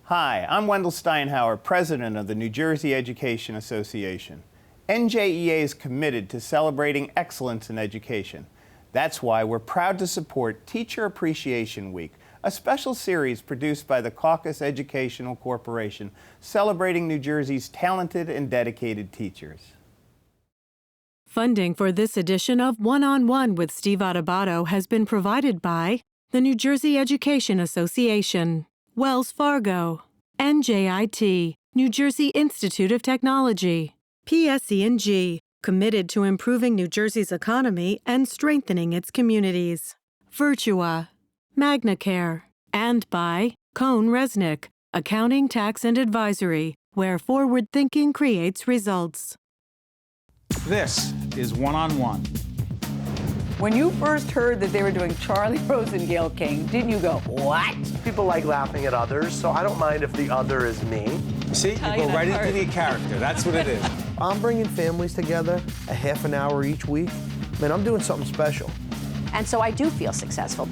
Hi, I'm Wendell Steinhauer, President of the New Jersey Education Association. NJEA is committed to celebrating excellence in education. That's why we're proud to support Teacher Appreciation Week, a special series produced by the Caucus Educational Corporation celebrating New Jersey's talented and dedicated teachers. Funding for this edition of One-on-One with Steve Adubato has been provided by the New Jersey Education Association, Wells Fargo, NJIT, New Jersey Institute of Technology, PSE&G, committed to improving New Jersey's economy and strengthening its communities, Virtua, MagnaCare, and by Cohn Resnick, Accounting, Tax, and Advisory, where forward thinking creates results. This is One-on-One. When you first heard that they were doing Charlie Rose and Gayle King, didn't you go, what? People like laughing at others, so I don't mind if the other is me. See, you go right into the character. That's what it is. I'm bringing families together a half an hour each week. Man, I'm doing something special. And so I do feel successful.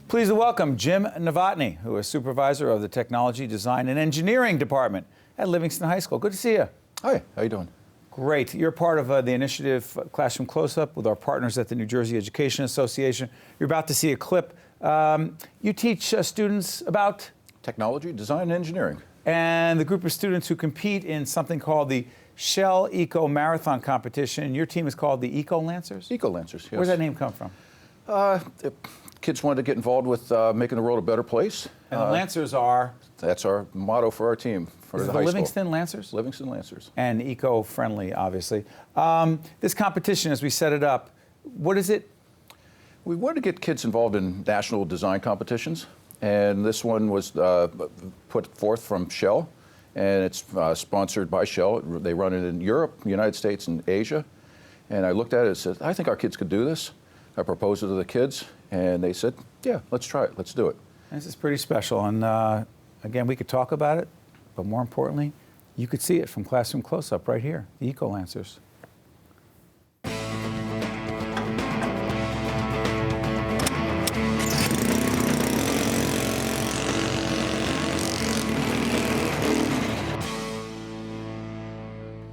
Please welcome Jim Novotny, who is supervisor of the Technology, Design, and Engineering Department at Livingston High School. Good to see you. Hi, how you doing? Great. You're part of the initiative Classroom Close-Up with our partners at the New Jersey Education Association. You're about to see a clip. You teach students about Technology, Design, and Engineering. And the group of students who compete in something called the Shell Eco Marathon Competition. And your team is called the Eco Lancers? Eco Lancers, yes. Where's that name come from? Kids wanted to get involved with making the world a better place. And the Lancers are? That's our motto for our team, for the high Livingston school. Lancers? Livingston Lancers. And eco-friendly, obviously. This competition, as we set it up, what is it? We wanted to get kids involved in national design competitions, and this one was put forth from Shell, and it's sponsored by Shell. They run it in Europe, United States, and Asia. And I looked at it and said, I think our kids could do this. I proposed it to the kids, and they said, yeah, let's try it, let's do it. This is pretty special, and again, we could talk about it, but more importantly, you could see it from Classroom Close-Up right here, the Eco Lancers.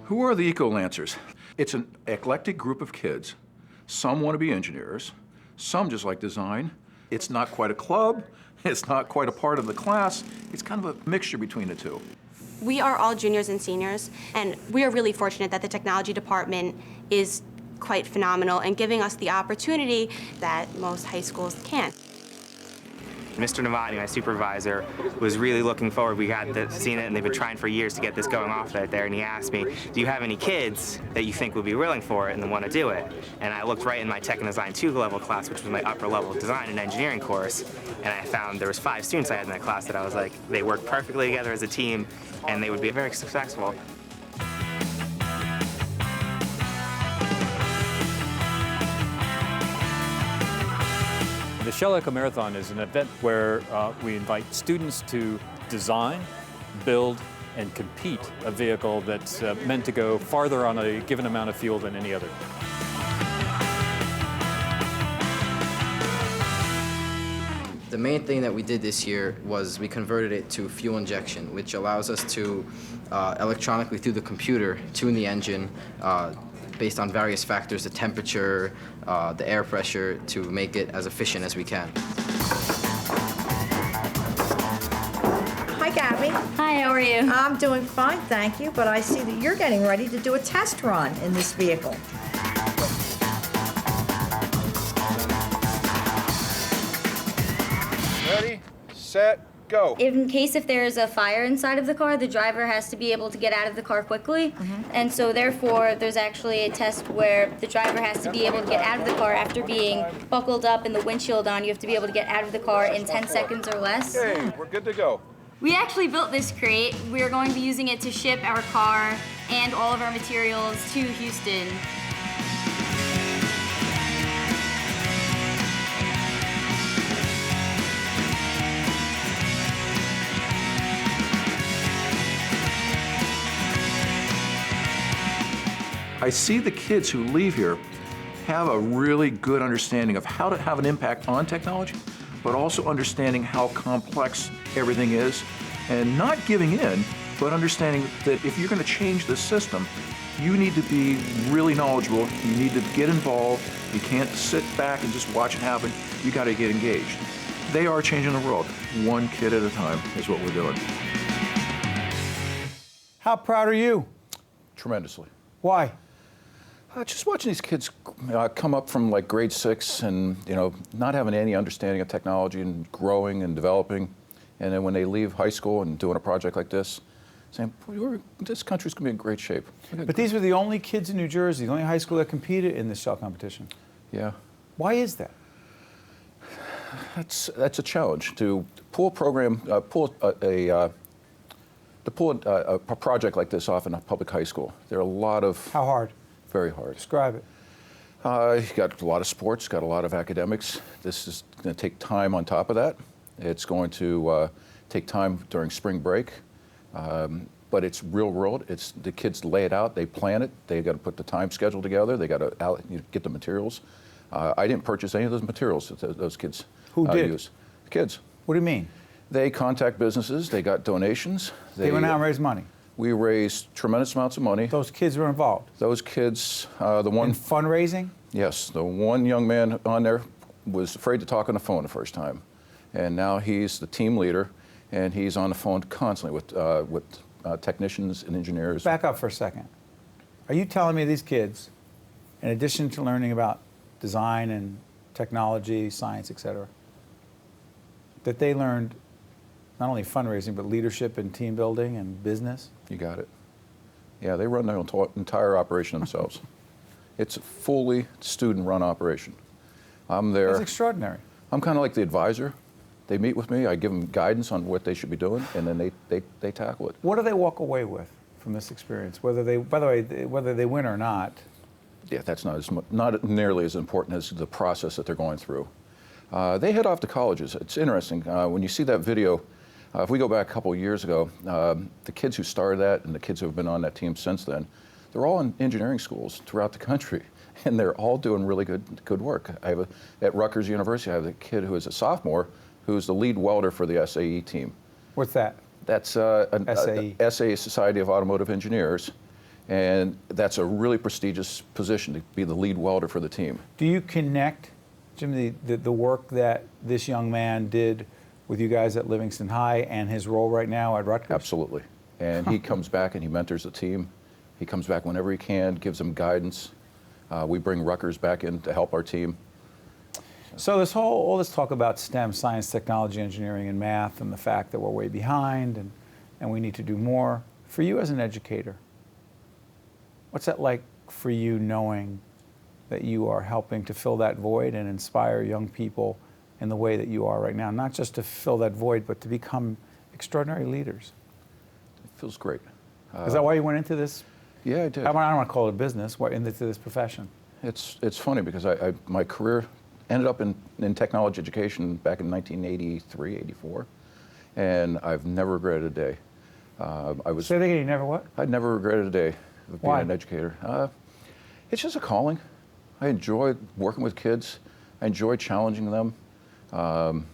Who are the Eco Lancers? It's an eclectic group of kids. Some want to be engineers, some just like design. It's not quite a club, it's not quite a part of the class. It's kind of a mixture between the two. We are all juniors and seniors, and we are really fortunate that the technology department is quite phenomenal and giving us the opportunity that most high schools can't. Mr. Novotny, my supervisor, was really looking forward. We had seen it, and they've been trying for years to get this going off right there, and he asked me, do you have any kids that you think would be willing for it and want to do it? And I looked right in my Tech and Design 2 level class, which was my upper level design and engineering course, and I found there was 5 students I had in that class that I was like, they work perfectly together as a team, and they would be very successful. The Shell Eco Marathon is an event where we invite students to design, build, and compete a vehicle that's meant to go farther on a given amount of fuel than any other. The main thing that we did this year was we converted it to fuel injection, which allows us to electronically through the computer tune the engine based on various factors, the temperature, the air pressure, to make it as efficient as we can. Hi, Gabby. Hi, how are you? I'm doing fine, thank you, but I see that you're getting ready to do a test run in this vehicle. Ready, set, go. In case if there is a fire inside of the car, the driver has to be able to get out of the car quickly. And so therefore, there's actually a test where the driver has to be able to get out of the car after being buckled up and the windshield on. You have to be able to get out of the car in 10 seconds or less. Okay, we're good to go. We actually built this crate. We're going to be using it to ship our car and all of our materials to Houston. I see the kids who leave here have a really good understanding of how to have an impact on technology, but also understanding how complex everything is, and not giving in, but understanding that if you're going to change the system, you need to be really knowledgeable. You need to get involved. You can't sit back and just watch it happen. You got to get engaged. They are changing the world. One kid at a time is what we're doing. How proud are you? Tremendously. Why? Just watching these kids come up from like grade 6 and not having any understanding of technology and growing and developing, and then when they leave high school and doing a project like this, saying, this country's going to be in great shape. But these were the only kids in New Jersey, the only high school that competed in this shell competition. Yeah. Why is that? That's a challenge to pull a program, to pull a project like this off in a public high school. There are a lot of... How hard? Very hard. Describe it. You got a lot of sports, got a lot of academics. This is going to take time on top of that. It's going to take time during spring break. But it's real world. It's the kids lay it out, they plan it, they got to put the time schedule together, they got to get the materials. I didn't purchase any of those materials that those kids use. The kids. What do you mean? They contact businesses, they got donations. They went out and raised money? We raised tremendous amounts of money. Those kids were involved? Those kids, the one... In fundraising? Yes, the one young man on there was afraid to talk on the phone the first time. And now he's the team leader, and he's on the phone constantly with technicians and engineers. Back up for a second. Are you telling me these kids, in addition to learning about design and technology, science, etc., that they learned not only fundraising, but leadership and team building and business? You got it. Yeah, they run their entire operation themselves. It's a fully student-run operation. I'm there. That's extraordinary. I'm kind of like the advisor. They meet with me, I give them guidance on what they should be doing, and then they tackle it. What do they walk away with from this experience? Whether they, by the way, whether they win or not? Yeah, that's not nearly as important as the process that they're going through. They head off to colleges. It's interesting, when you see that video, if we go back a couple of years ago, the kids who started that and the kids who have been on that team since then, they're all in engineering schools throughout the country, and they're all doing really good work. At Rutgers University, I have a kid who is a sophomore who's the lead welder for the SAE team. What's that? That's SAE. SAE, Society of Automotive Engineers, and that's a really prestigious position to be the lead welder for the team. Do you connect, Jim, the work that this young man did with you guys at Livingston High and his role right now at Rutgers? Absolutely. And he comes back and he mentors the team. He comes back whenever he can, gives them guidance. We bring Rutgers back in to help our team. So all this talk about STEM, science, technology, engineering, and math, and the fact that we're way behind and we need to do more. For you as an educator, what's that like for you knowing that you are helping to fill that void and inspire young people in the way that you are right now? Not just to fill that void, but to become extraordinary leaders. It feels great. Is that why you went into this? Yeah, I did. I don't want to call it a business. Why into this profession? It's funny because my career ended up in technology education back in 1983, 84, and I've never regretted a day. Say that again, you never what? I'd never regretted a day of being Why? an educator. It's just a calling. I enjoy working with kids. I enjoy challenging them. I'm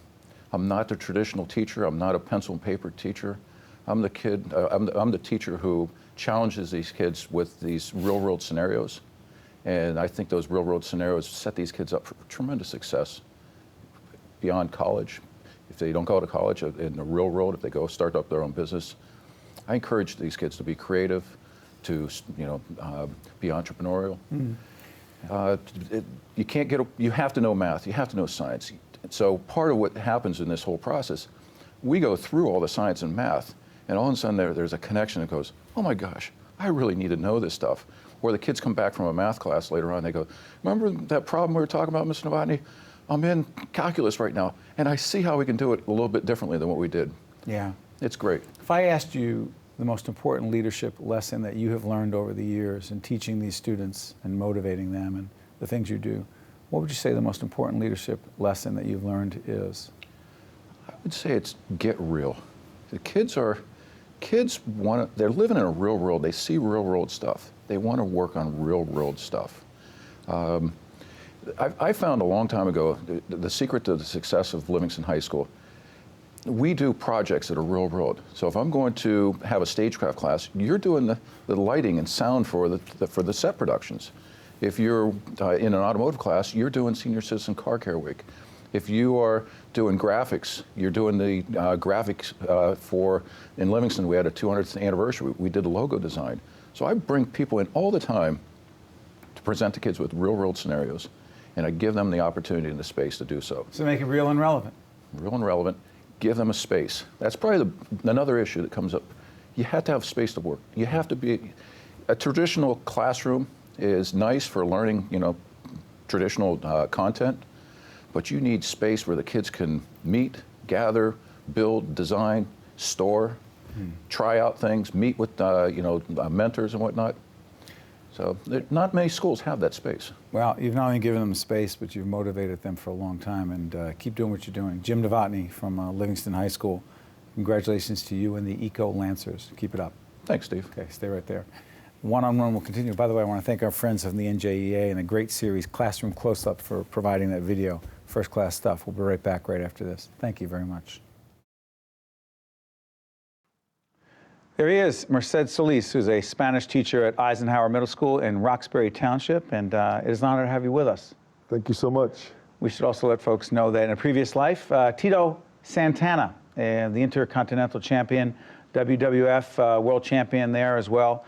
not the traditional teacher. I'm not a pencil and paper teacher. I'm the teacher who challenges these kids with these real-world scenarios. And I think those real-world scenarios set these kids up for tremendous success beyond college. If they don't go to college, in the real world, if they go start up their own business, I encourage these kids to be creative, to be entrepreneurial. You have to know math. You have to know science. So part of what happens in this whole process, we go through all the science and math, and all of a sudden there's a connection that goes, oh my gosh, I really need to know this stuff. Or the kids come back from a math class later on, they go, remember that problem we were talking about, Mr. Novotny? I'm in calculus right now, and I see how we can do it a little bit differently than what we did. Yeah. It's great. If I asked you the most important leadership lesson that you have learned over the years in teaching these students and motivating them and the things you do, what would you say the most important leadership lesson that you've learned is? I would say it's get real. The kids they're living in a real world. They see real world stuff. They want to work on real world stuff. I found a long time ago the secret to the success of Livingston High School. We do projects that are real world. So if I'm going to have a stagecraft class, you're doing the lighting and sound for the set productions. If you're in an automotive class, you're doing Senior Citizen Car Care Week. If you are doing graphics, you're doing the graphics in Livingston, we had a 200th anniversary. We did a logo design. So I bring people in all the time to present to kids with real world scenarios, and I give them the opportunity and the space to do so. So make it real and relevant. Real and relevant. Give them a space. That's probably another issue that comes up. You have to have space to work. You have to be, a traditional classroom is nice for learning, traditional content, but you need space where the kids can meet, gather, build, design, store, try out things, meet with, mentors and whatnot. So not many schools have that space. Well, you've not only given them space, but you've motivated them for a long time, and keep doing what you're doing. Jim Novotny from Livingston High School, congratulations to you and the Eco Lancers. Keep it up. Thanks, Steve. Okay, stay right there. One-on-one will continue. By the way, I want to thank our friends from the NJEA and a great series, Classroom Close-Up, for providing that video. First-class stuff. We'll be right back right after this. Thank you very much. There he is, Merced Solis, who's a Spanish teacher at Eisenhower Middle School in Roxbury Township, and it is an honor to have you with us. Thank you so much. We should also let folks know that in a previous life, Tito Santana, the Intercontinental Champion, WWF World Champion there as well.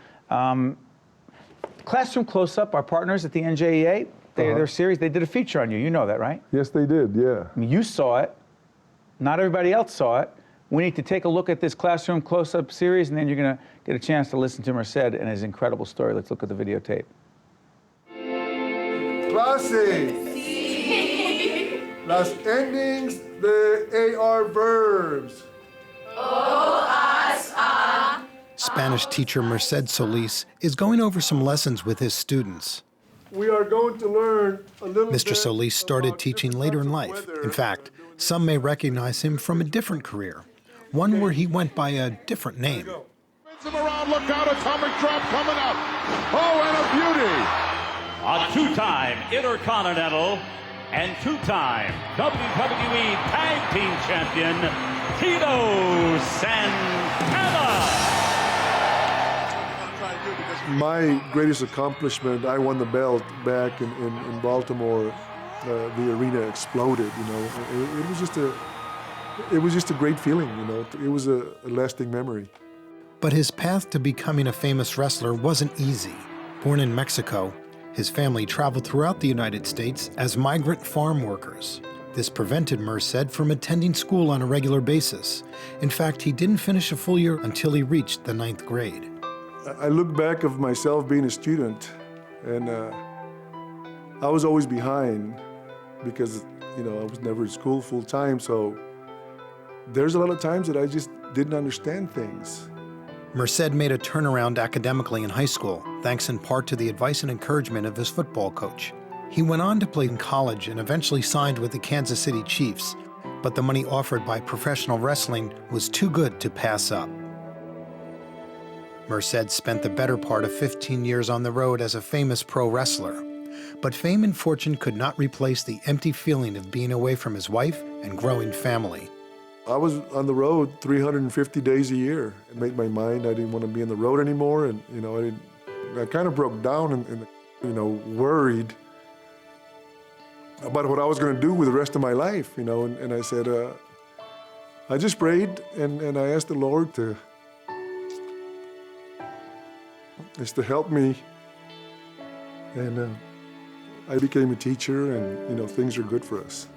Classroom Close-Up, our partners at the NJEA, their series, they did a feature on you. You know that, right? Yes, they did, yeah. I mean, you saw it. Not everybody else saw it. We need to take a look at this Classroom Close-Up series, and then you're going to get a chance to listen to Merced and his incredible story. Let's look at the videotape. Clases. Las endings de AR verbs. Spanish teacher Merced Solis is going over some lessons with his students. We are going to learn a little Mr. bit Solis started teaching later in life. In fact, some may recognize him from a different career, one where he went by a different name. Spins him around, look out, atomic drop coming up. Oh, and a beauty. A two-time Intercontinental and two-time WWE Tag Team Champion, Tito Santana. My greatest accomplishment, I won the belt back in Baltimore. The arena exploded, It was just a great feeling, It was a lasting memory. But his path to becoming a famous wrestler wasn't easy. Born in Mexico, his family traveled throughout the United States as migrant farm workers. This prevented Merced from attending school on a regular basis. In fact, he didn't finish a full year until he reached the 9th grade. I look back of myself being a student, and I was always behind because, I was never in school full time, so there's a lot of times that I just didn't understand things. Merced made a turnaround academically in high school, thanks in part to the advice and encouragement of his football coach. He went on to play in college and eventually signed with the Kansas City Chiefs, but the money offered by professional wrestling was too good to pass up. Merced spent the better part of 15 years on the road as a famous pro wrestler. But fame and fortune could not replace the empty feeling of being away from his wife and growing family. I was on the road 350 days a year. It made my mind, I didn't want to be on the road anymore, and I kind of broke down and worried about what I was going to do with the rest of my life, and I said, I just prayed and I asked the Lord to help me, and I became a teacher, and things are good for us.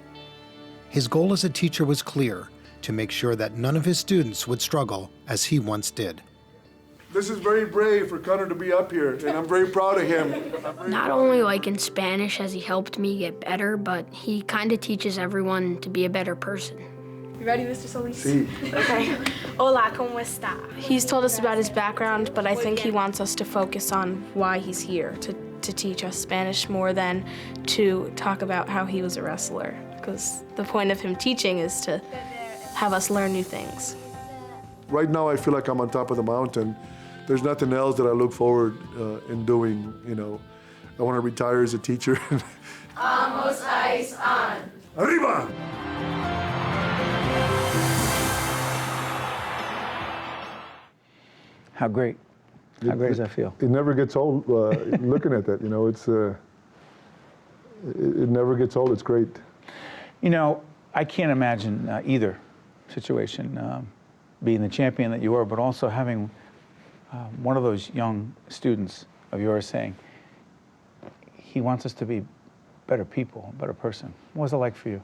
His goal as a teacher was clear: to make sure that none of his students would struggle as he once did. This is very brave for Connor to be up here, and I'm very proud of him. Not only in Spanish has he helped me get better, but he kind of teaches everyone to be a better person. You ready, Mr. Solis? Sí. Okay. Hola, ¿cómo está? He's told us about his background, but I think he wants us to focus on why he's here, to teach us Spanish more than to talk about how he was a wrestler. Because the point of him teaching is to have us learn new things. Right now, I feel like I'm on top of the mountain. There's nothing else that I look forward in doing, I want to retire as a teacher. Ice on! Arriba! How great. How great does that feel? It never gets old looking at that, you know, it's, it never gets old, it's great. You know, I can't imagine either situation, being the champion that you were, but also having one of those young students of yours saying, he wants us to be better people, a better person. What was it like for you?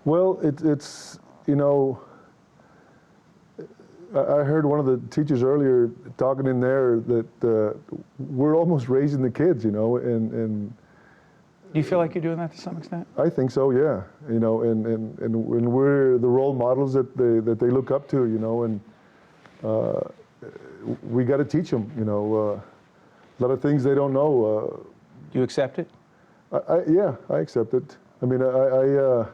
Well, it's, you know, I heard one of the teachers earlier talking in there that we're almost raising the kids, you know, and do you feel like you're doing that to some extent? I think so, yeah. You know, and we're the role models that they look up to, you know, and we got to teach them, you know, a lot of things they don't know. Do you accept it? Yeah, I accept it. I mean, I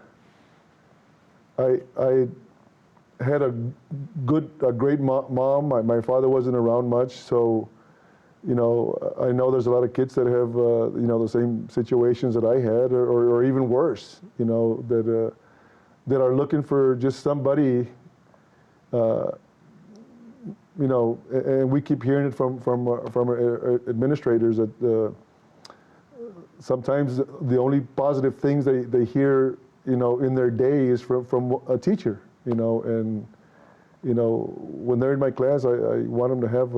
had a great mom. My father wasn't around much, so, you know, I know there's a lot of kids that have, you know, the same situations that I had, or even worse, you know, that are looking for just somebody, you know, and we keep hearing it from administrators that sometimes the only positive things they hear, you know, in their day is from a teacher, you know, and, you know, when they're in my class, I want them to have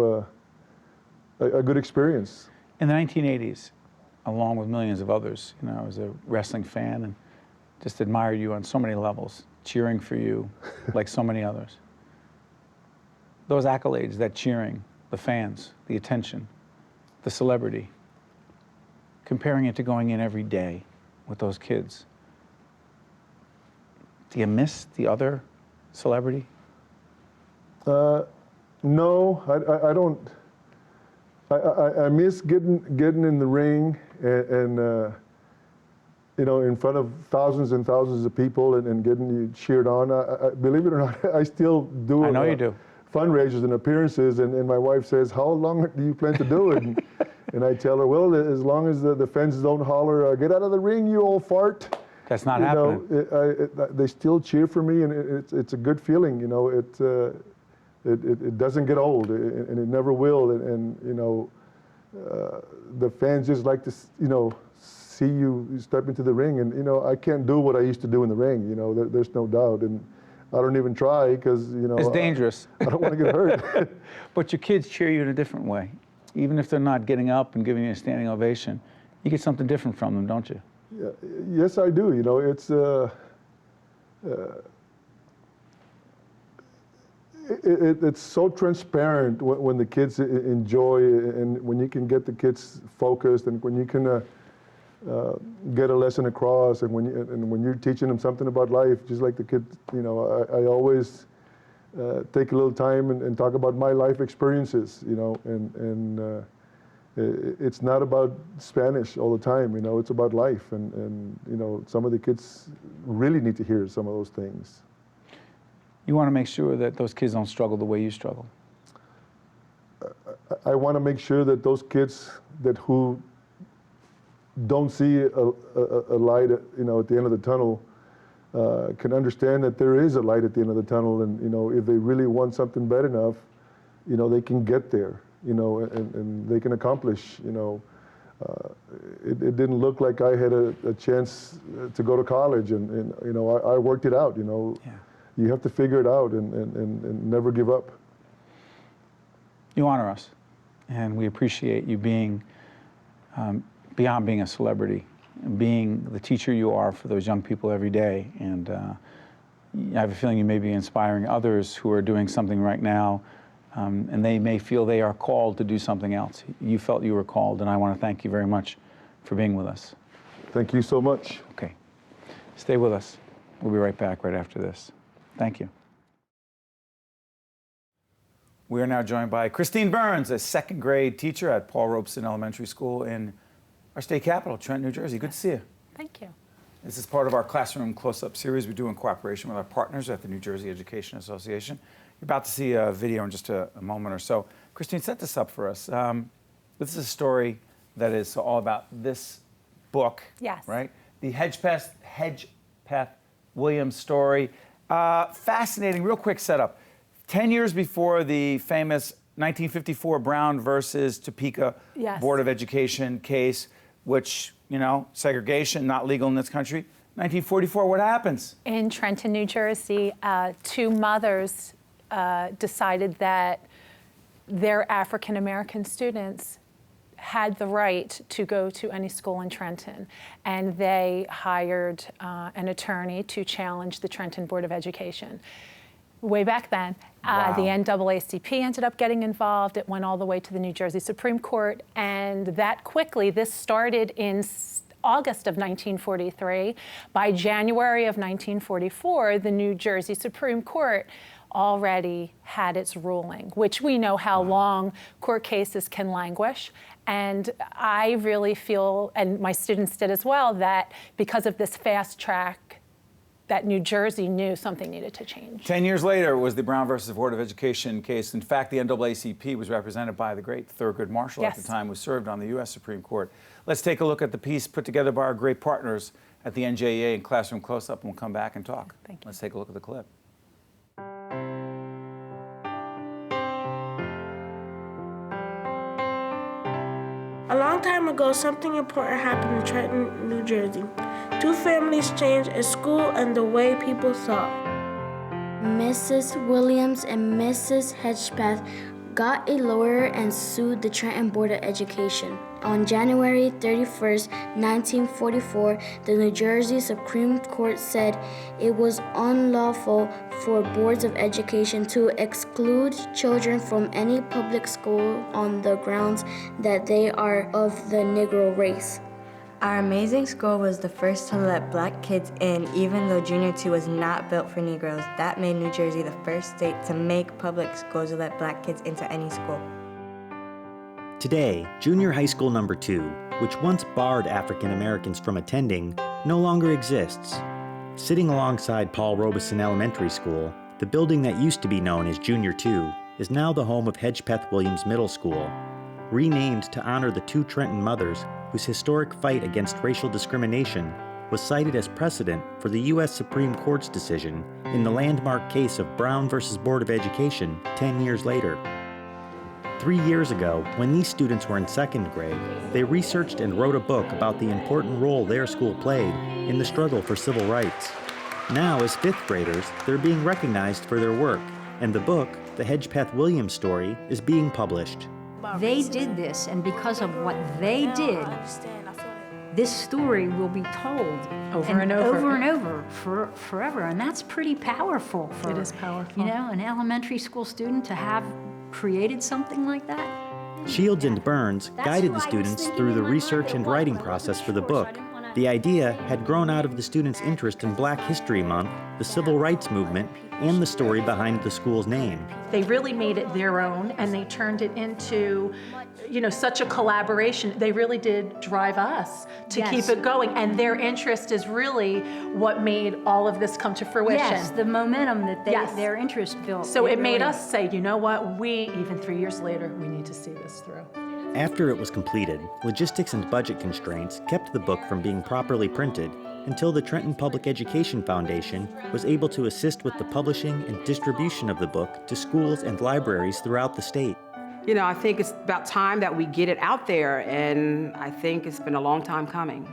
a good experience. In the 1980s, along with millions of others, you know, I was a wrestling fan and just admired you on so many levels, cheering for you like so many others. Those accolades, that cheering, the fans, the attention, the celebrity, comparing it to going in every day with those kids, do you miss the other celebrity? No, I don't. I miss getting in the ring and you know, in front of thousands and thousands of people and getting you cheered on. Believe it or not, I still do. I know you do. Fundraisers and appearances, and my wife says, "How long do you plan to do it?" And I tell her, "Well, as long as the fans don't holler, get out of the ring, you old fart." That's not happening. They still cheer for me, and it's a good feeling. You know, it doesn't get old, and it never will. And you know, the fans just like to, you know, see you step into the ring. And you know, I can't do what I used to do in the ring. You know, there's no doubt. And I don't even try because, you know, it's dangerous. I don't want to get hurt. But your kids cheer you in a different way, even if they're not getting up and giving you a standing ovation. You get something different from them, don't you? Yeah, yes, I do. You know, it's so transparent when the kids enjoy, and when you can get the kids focused, and when you can get a lesson across, and when you're teaching them something about life, just like the kids. You know, I always take a little time and talk about my life experiences. You know, and it's not about Spanish all the time. You know, it's about life, and you know, some of the kids really need to hear some of those things. You want to make sure that those kids don't struggle the way you struggle. I want to make sure that those kids who don't see a light, you know, at the end of the tunnel, can understand that there is a light at the end of the tunnel, and you know, if they really want something bad enough, you know, they can get there, you know, and they can accomplish. You know, it didn't look like I had a chance to go to college, and you know, I worked it out. You know, yeah. You have to figure it out and never give up. You honor us, and we appreciate you being beyond being a celebrity, being the teacher you are for those young people every day. And I have a feeling you may be inspiring others who are doing something right now, and they may feel they are called to do something else. You felt you were called, and I want to thank you very much for being with us. Thank you so much. Okay. Stay with us. We'll be right back right after this. Thank you. We are now joined by Kristine Burns, a second grade teacher at Paul Robeson Elementary School in our state capital, Trenton, New Jersey. Good to see you. Thank you. This is part of our Classroom Close-Up series we do in cooperation with our partners at the New Jersey Education Association. You're about to see a video in just a moment or so. Kristine, set this up for us. This is a story that is all about this book, yes, right? the Hedgepeth-Williams story. Fascinating, real quick setup. 10 years before the famous 1954 Brown versus Topeka Board of Education case, which, you know, segregation, not legal in this country. 1944, what happens? In Trenton, New Jersey, two mothers decided that their African-American students had the right to go to any school in Trenton, and they hired an attorney to challenge the Trenton Board of Education. Way back then, the NAACP ended up getting involved. It went all the way to the New Jersey Supreme Court, and that quickly, this started in August of 1943. By January of 1944, the New Jersey Supreme Court already had its ruling, which we know how long court cases can languish. And I really feel, and my students did as well, that because of this fast track, that New Jersey knew something needed to change. 10 years later was the Brown versus Board of Education case. In fact, the NAACP was represented by the great Thurgood Marshall at the time, who served on the U.S. Supreme Court. Let's take a look at the piece put together by our great partners at the NJEA in Classroom Close-Up, and we'll come back and talk. Thank you. Let's take a look at the clip. A long time ago, something important happened in Trenton, New Jersey. Two families changed a school and the way people thought. Mrs. Williams and Mrs. Hedgepeth got a lawyer and sued the Trenton Board of Education. On January 31st, 1944, the New Jersey Supreme Court said it was unlawful for boards of education to exclude children from any public school on the grounds that they are of the Negro race. Our amazing school was the first to let black kids in, even though Junior 2 was not built for Negroes. That made New Jersey the first state to make public schools to let black kids into any school. Today, Junior High School No. 2, which once barred African Americans from attending, no longer exists. Sitting alongside Paul Robeson Elementary School, the building that used to be known as Junior 2 is now the home of Hedgepeth-Williams Middle School. Renamed to honor the two Trenton mothers whose historic fight against racial discrimination was cited as precedent for the U.S. Supreme Court's decision in the landmark case of Brown versus Board of Education 10 years later. 3 years ago, when these students were in second grade, they researched and wrote a book about the important role their school played in the struggle for civil rights. Now, as fifth graders, they're being recognized for their work, and the book, The Hedgepeth-Williams Story, is being published. They did this, and because of what they did, this story will be told over and over forever, and that's pretty powerful for, it is powerful, you know, an elementary school student to have created something like that. Shields and Burns guided the students through the research and writing process for the book. The idea had grown out of the students' interest in Black History Month, the Civil Rights Movement, and the story behind the school's name. They really made it their own, and they turned it into, you know, such a collaboration. They really did drive us to keep it going, and their interest is really what made all of this come to fruition. Yes, the momentum that their interest built. So it made us say, you know what, we, even 3 years later, we need to see this through. After it was completed, logistics and budget constraints kept the book from being properly printed until the Trenton Public Education Foundation was able to assist with the publishing and distribution of the book to schools and libraries throughout the state. You know, I think it's about time that we get it out there, and I think it's been a long time coming.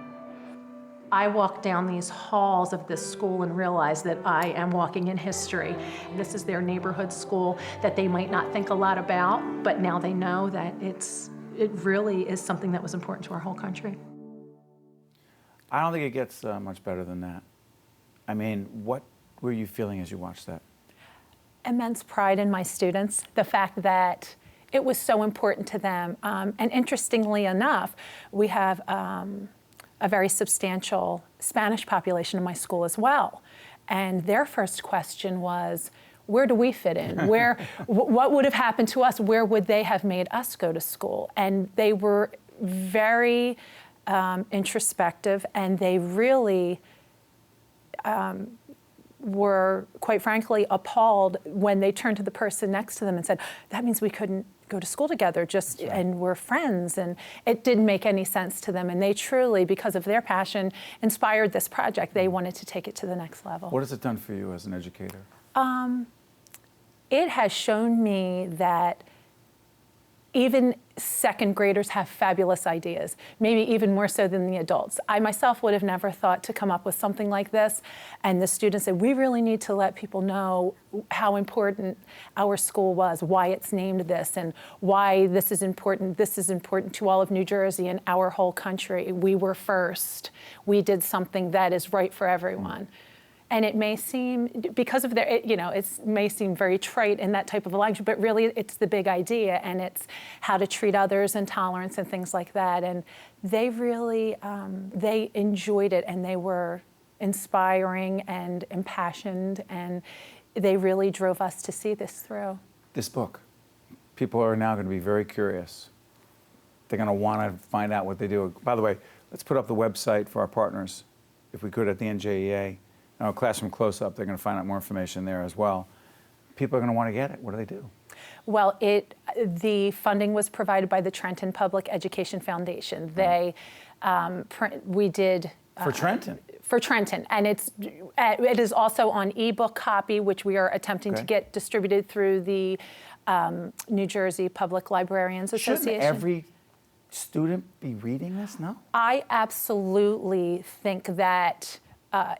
I walked down these halls of this school and realized that I am walking in history. This is their neighborhood school that they might not think a lot about, but now they know that it really is something that was important to our whole country. I don't think it gets much better than that. I mean, what were you feeling as you watched that? Immense pride in my students, the fact that it was so important to them. And interestingly enough, we have a very substantial Spanish population in my school as well. And their first question was, where do we fit in? What would have happened to us? Where would they have made us go to school? And they were very introspective, and they really were, quite frankly, appalled when they turned to the person next to them and said, that means we couldn't go to school together and we're friends, and it didn't make any sense to them, and they truly, because of their passion, inspired this project. They wanted to take it to the next level. What has it done for you as an educator? It has shown me that even second graders have fabulous ideas, maybe even more so than the adults. I myself would have never thought to come up with something like this, and the students said, we really need to let people know how important our school was, why it's named this, and why this is important. This is important to all of New Jersey and our whole country. We were first. We did something that is right for everyone. And it may seem, because of their, it may seem very trite in that type of a language, but really it's the big idea, and it's how to treat others and tolerance and things like that. And they really, they enjoyed it, and they were inspiring and impassioned, and they really drove us to see this through. This book, people are now going to be very curious. They're going to want to find out what they do. By the way, let's put up the website for our partners, if we could, at the NJEA. Classroom Close-Up, they're going to find out more information there as well. People are going to want to get it. What do they do? Well, the funding was provided by the Trenton Public Education Foundation. They, we did... For Trenton? For Trenton, and it is also on ebook copy, which we are attempting to get distributed through the New Jersey Public Librarians Association. Shouldn't every student be reading this? No? I absolutely think that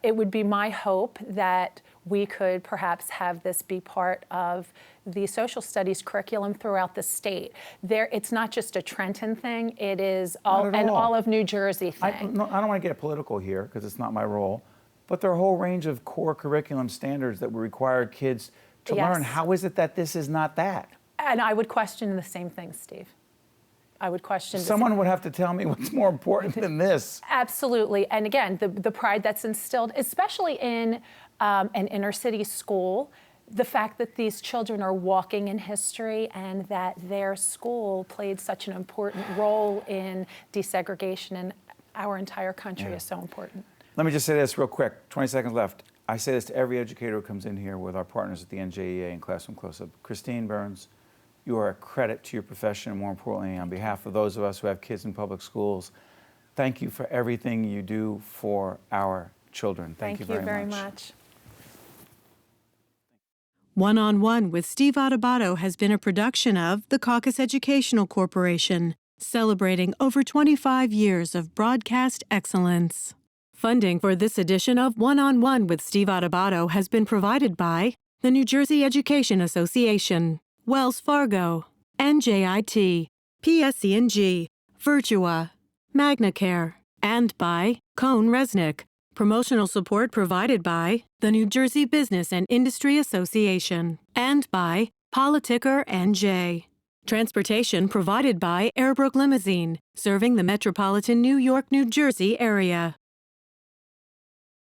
it would be my hope that we could perhaps have this be part of the social studies curriculum throughout the state. It's not just a Trenton thing, it is all of New Jersey thing. I don't want to get political here, because it's not my role, but there are a whole range of core curriculum standards that would require kids to learn. How is it that this is not that? And I would question the same thing, Steve. I would question. Someone would have to tell me what's more important than this. Absolutely. And again, the pride that's instilled, especially in an inner city school, the fact that these children are walking in history and that their school played such an important role in desegregation in our entire country is so important. Let me just say this real quick, 20 seconds left. I say this to every educator who comes in here with our partners at the NJEA and Classroom Close-Up. Kristine Burns, you are a credit to your profession, and more importantly, on behalf of those of us who have kids in public schools, thank you for everything you do for our children. Thank you very much. One-on-One with Steve Adubato has been a production of the Caucus Educational Corporation, celebrating over 25 years of broadcast excellence. Funding for this edition of One-on-One with Steve Adubato has been provided by the New Jersey Education Association, Wells Fargo, NJIT, PSE&G, Virtua, MagnaCare, and by Cone Resnick. Promotional support provided by the New Jersey Business and Industry Association and by Politicker NJ. Transportation provided by Airbrook Limousine, serving the metropolitan New York, New Jersey area.